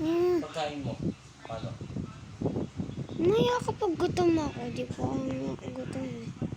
Pagkain mo, paano? Naya kapag gutom ako, di po ako gutom eh.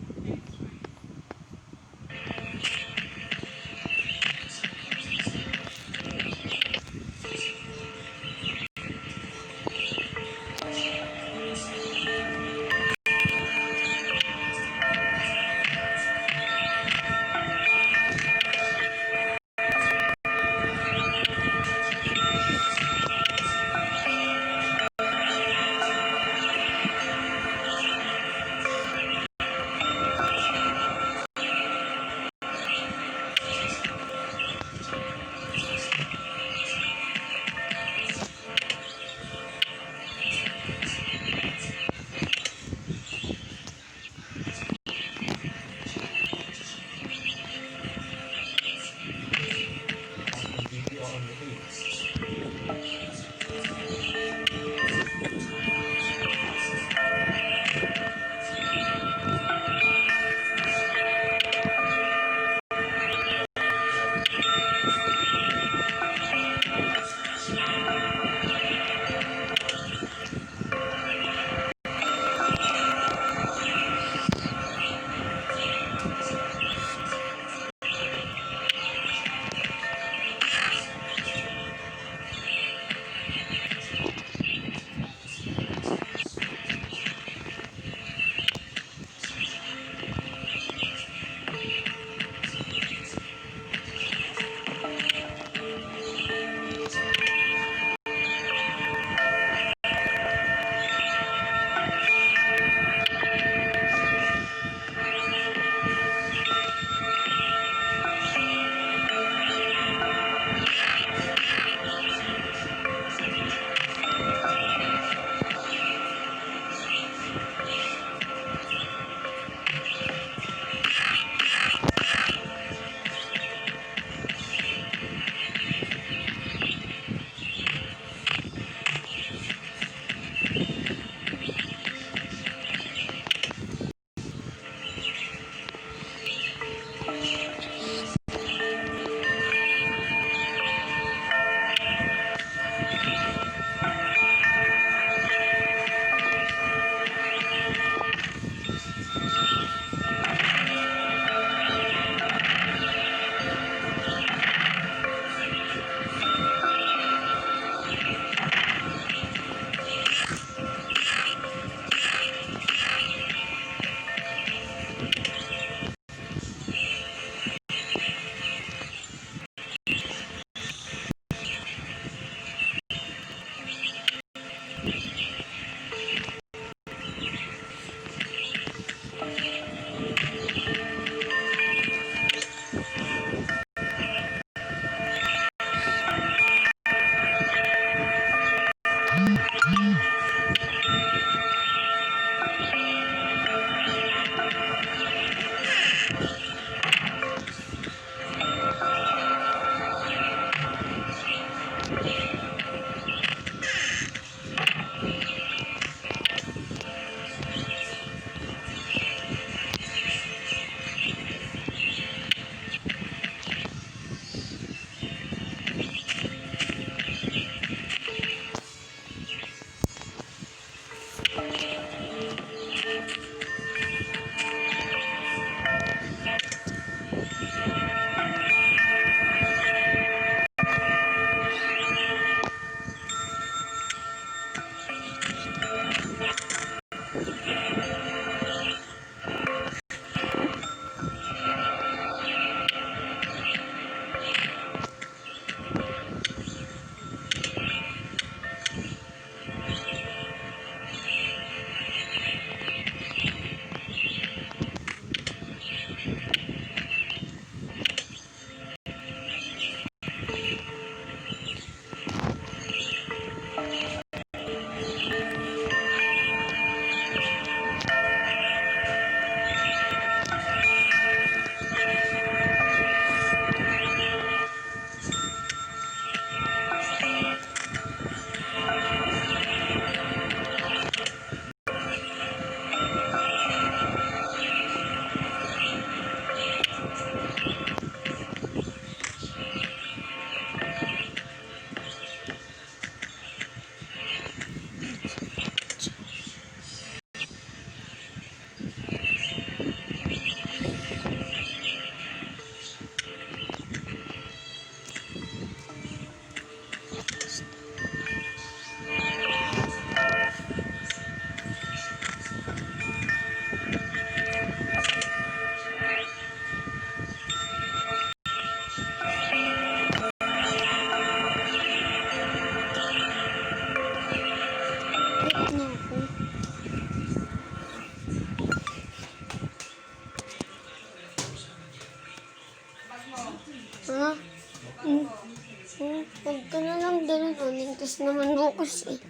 Huwag ka na lang dalhin. Anintas naman bukas eh.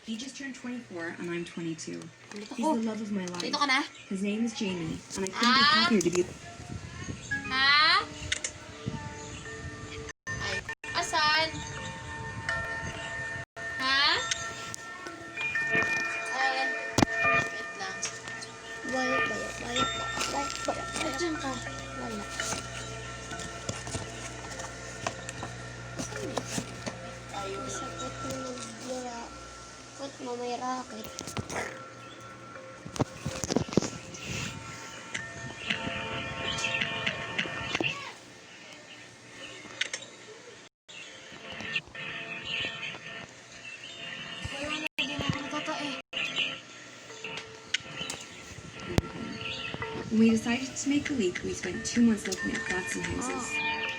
He just turned 24 and I'm 22. Dito He's ko. the love of my life. Dito ka na. His name is Jamie, and I couldn't be happier to be. Ha? Ay, asan? Ha? Ayan. Wait lang. Bayak. Diyan ka. Wala. Tayo. Sakit mo nagbira. Sakit mo may racket. Wala na, hindi na ako natatae. When we decided to make the leap, we spent 2 months looking at flats and houses.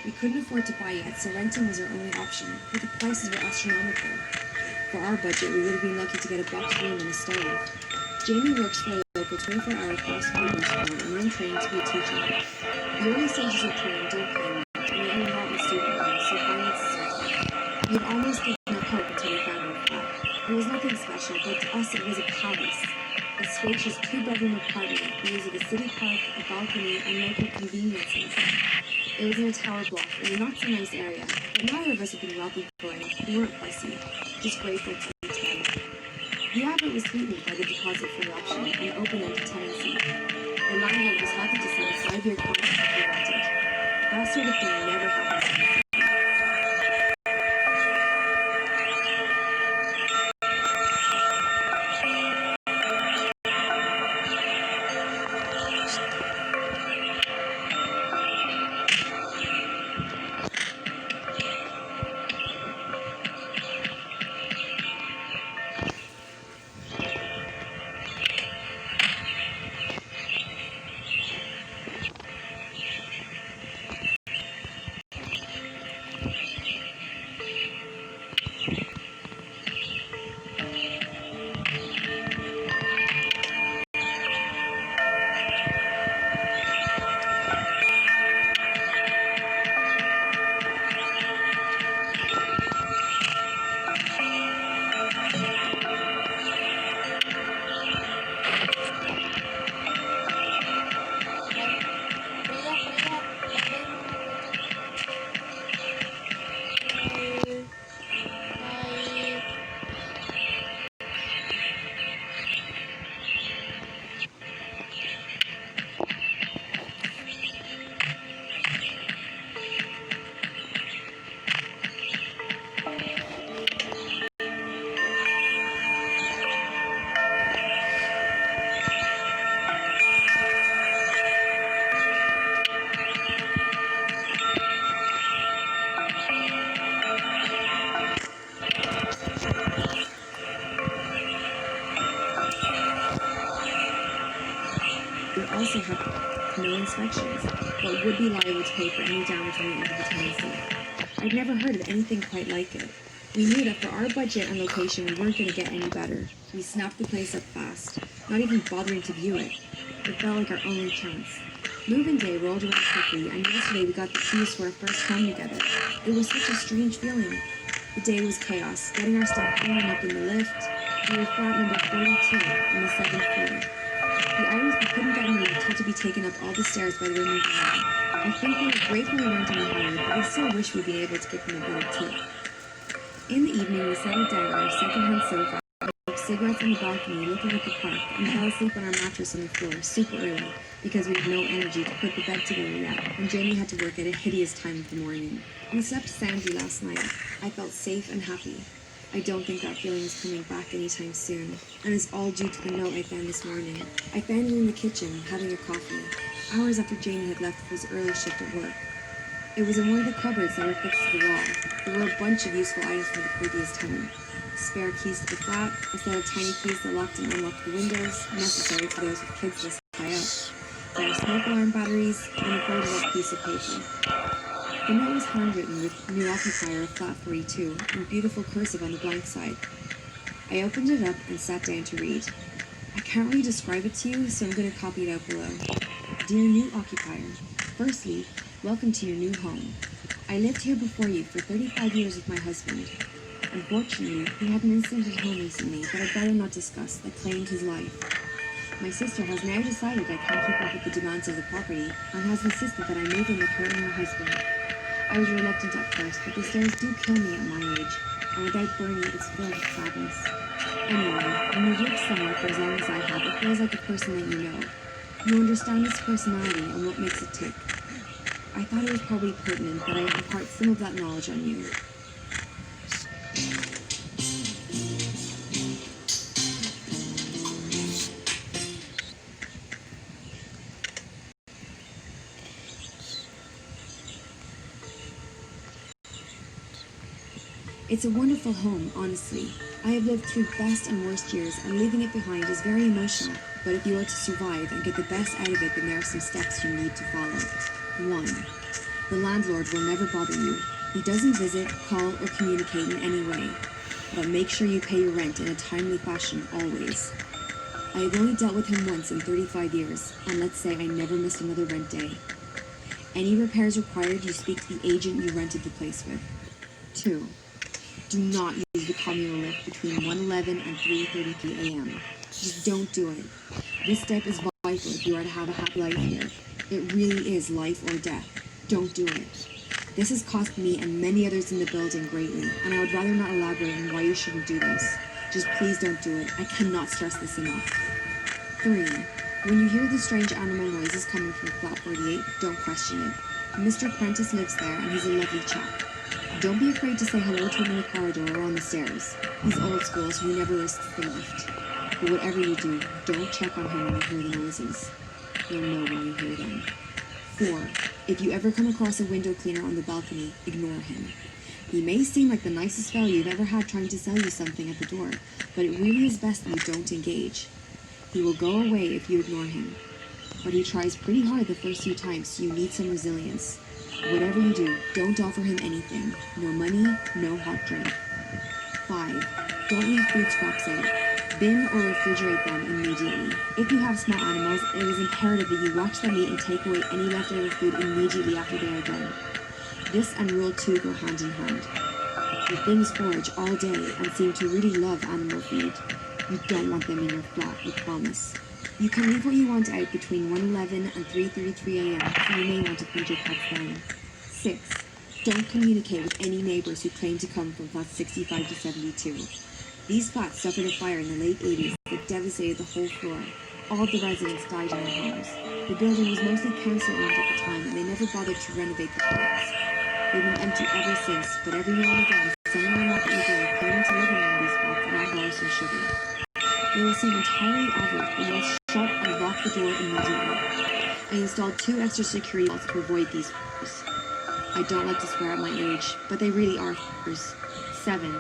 We couldn't afford to buy yet, so renting was our only option, but the prices were astronomical. For our budget, we would have been lucky to get a box room and a stove. Jamie works for a local 24-hour correspondence firm, and I'm trained to be a teacher. The early stages of training don't pay much, and we own a lot in student loans, so finances are tough. We had almost given up hope until we found our flat. It was nothing special, but to us it was a palace. A spacious 2-bedroom apartment, views of a city park, a balcony, and local conveniences. It was in a tower block in a not-so-nice area, but neither of us had been wealthy before. We weren't fussy, just grateful to be together. The effort was sweetened by the deposit-free option and open-ended tenancy. The landlord was happy to sign a 5-year contract if we wanted. That sort of thing never happens in the city. We also have no inspections, but would be liable to pay for any damage on the end of the tenancy. I'd never heard of anything quite like it. We knew that for our budget and location, we weren't going to get any better. We snapped the place up fast, not even bothering to view it. It felt like our only chance. Move-in day rolled around quickly, and yesterday we got the keys to our first home together. It was such a strange feeling. The day was chaos, getting our stuff in and up in the lift. We were flat number 42 on the 7th floor. The items we couldn't get in the lift had to be taken up all the stairs by the removing man. I think we were grateful we weren't any higher, but I still wish we'd been able to give them a better tip. In the evening, we settled down on our second-hand sofa, smoked cigarettes on the balcony, looking at the park, and fell asleep on our mattress on the floor super early because we had no energy to put the bed together yet, and Jamie had to work at a hideous time of the morning. We slept soundly last night. I felt safe and happy. I don't think that feeling is coming back anytime soon, and it's all due to the note I found this morning. I found it in the kitchen, having a coffee, hours after Jamie had left for his early shift at work. It was in one of the cupboards that were fixed to the wall. There were a bunch of useful items from the previous tenant. Spare keys to the flat, a set of tiny keys that locked and unlocked the windows, necessary for those with kids this high up. There were smoke alarm batteries, and a folded up piece of paper. The note was handwritten with new occupier of flat 42 in beautiful cursive on the blank side. I opened it up and sat down to read. I can't really describe it to you, so I'm going to copy it out below. Dear new occupier, firstly, welcome to your new home. I lived here before you for 35 years with my husband. Unfortunately, he had an incident at home recently that I'd rather not discuss that claimed his life. My sister has now decided I can't keep up with the demands of the property and has insisted that I move in with her and her husband. I was reluctant at first, but the stairs do kill me at my age, and without Bernie, it's filled with sadness. Anyway, when you've lived somewhere for as long as I have, it feels like a person that you know. You understand its personality and what makes it tick. I thought it was probably pertinent that I impart some of that knowledge on you. It's a wonderful home, honestly. I have lived through best and worst years, and leaving it behind is very emotional. But if you are to survive and get the best out of it, then there are some steps you need to follow. 1. The landlord will never bother you. He doesn't visit, call, or communicate in any way. But make sure you pay your rent in a timely fashion, always. I have only dealt with him once in 35 years, and let's say I never missed another rent day. Any repairs required, you speak to the agent you rented the place with. 2. Do not use the communal lift between 1:11 and 3:33 a.m. Just don't do it. This step is vital if you are to have a happy life here. It really is life or death. Don't do it. This has cost me and many others in the building greatly, and I would rather not elaborate on why you shouldn't do this. Just please don't do it. I cannot stress this enough. 3. When you hear the strange animal noises coming from flat 48, don't question it. Mr. Prentice lives there, and he's a lovely chap. Don't be afraid to say hello to him in the corridor or on the stairs. He's old school, so he never risks the lift. But whatever you do, don't check on him when you hear the noises. You'll know when you hear them. 4. If you ever come across a window cleaner on the balcony, ignore him. He may seem like the nicest fellow you've ever had trying to sell you something at the door, but it really is best that you don't engage. He will go away if you ignore him. But he tries pretty hard the first few times, so you need some resilience. Whatever you do, don't offer him anything. No money, no hot drink. 5. Don't leave food scraps out. Bin or refrigerate them immediately. If you have small animals, it is imperative that you watch them eat and take away any leftover food immediately after they are done. This and Rule 2 go hand in hand. The things forage all day and seem to really love animal feed. You don't want them in your flat, I promise. You can leave what you want out between 1:11 and 3:33 a.m., so you may want to feed your pets then. 6. Don't communicate with any neighbors who claim to come from flats 65 to 72. These flats suffered a fire in the late 80s that devastated the whole floor. All of the residents died in their homes. The building was mostly council-owned at the time, and they never bothered to renovate the flats. They've been empty ever since, but every now and again, someone will knock on the door claiming to live in one of these flats and add bars and sugar. They will seem entirely average, but you must shut and lock the door immediately. I installed 2 extra security walls to avoid these f***ers. I don't like to swear at my age, but they really are f***ers. 7.